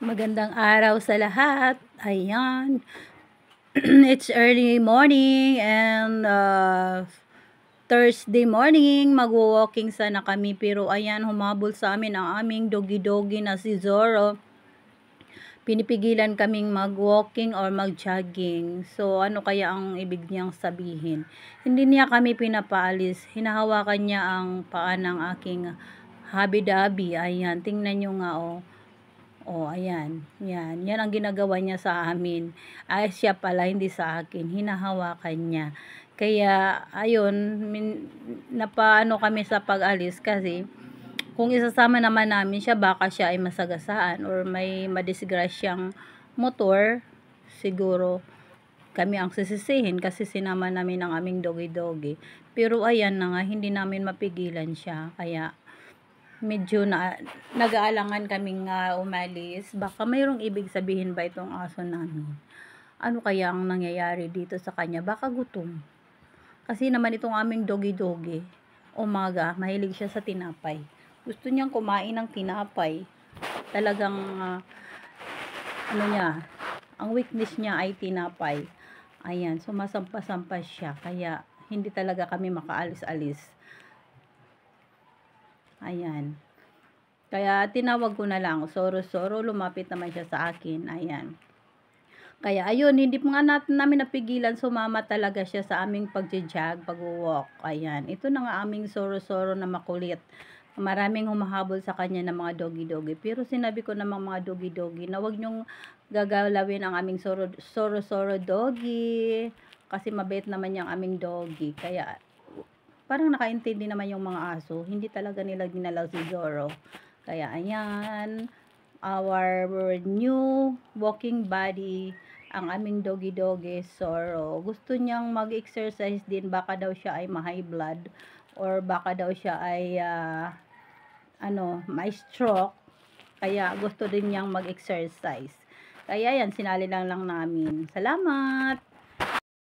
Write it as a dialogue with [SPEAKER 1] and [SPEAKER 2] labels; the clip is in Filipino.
[SPEAKER 1] Magandang araw sa lahat. Ayan. It's early morning and Thursday morning. Magwo-walking sana kami pero ayan, humabol sa amin ang aming doggy-doggy na si Zoro. Pinipigilan kaming mag-walking or mag-jogging. So, ano kaya ang ibig niyang sabihin? Hindi niya kami pinapaalis. Hinahawakan niya ang paa ng aking habi-dabi. Ayan, tingnan niyo nga oh. Oh, ayan. Yan. Yan ang ginagawa niya sa amin. Ay, siya pala, hindi sa akin. Hinahawakan niya. Kaya, ayun, napaano kami sa pag-alis kasi kung isasama naman namin siya, baka siya ay masagasaan or may madisgrasyang motor, siguro kami ang sisisihin kasi sinama namin ang aming doggy-doggy. Pero ayan na nga, hindi namin mapigilan siya. Kaya, medyo nag-aalangan kaming umalis. Baka mayroong ibig sabihin ba itong aso namin? Ano kaya ang nangyayari dito sa kanya? Baka gutom. Kasi naman itong aming doggy-doggy, umaga, mahilig siya sa tinapay. Gusto niyang kumain ng tinapay. Talagang, ano niya, ang weakness niya ay tinapay. Ayan, sumasampa-sampa siya. Kaya, hindi talaga kami makaalis-alis. Ayan. Kaya tinawag ko na lang, Soro-Soro, lumapit naman siya sa akin. Ayan. Kaya ayun, hindi pa nga namin napigilan, sumama talaga siya sa aming pag-jog, pag-walk. Ayan. Ito na nga aming Soro-Soro na makulit. Maraming humahabol sa kanya ng mga doggy-doggy. Pero sinabi ko namang mga doggy-doggy na wag niyong gagalawin ang aming Soro-Soro doggy. Kasi mabait naman yung aming doggy. Kaya parang nakaintindi naman yung mga aso. Hindi talaga nila ginalaw si Zoro. Kaya ayan, our new walking buddy, ang aming doggy-doggy, Zoro. Gusto niyang mag-exercise din. Baka daw siya ay ma-high blood or baka daw siya ay may stroke. Kaya gusto din niyang mag-exercise. Kaya yan, sinali lang namin. Salamat!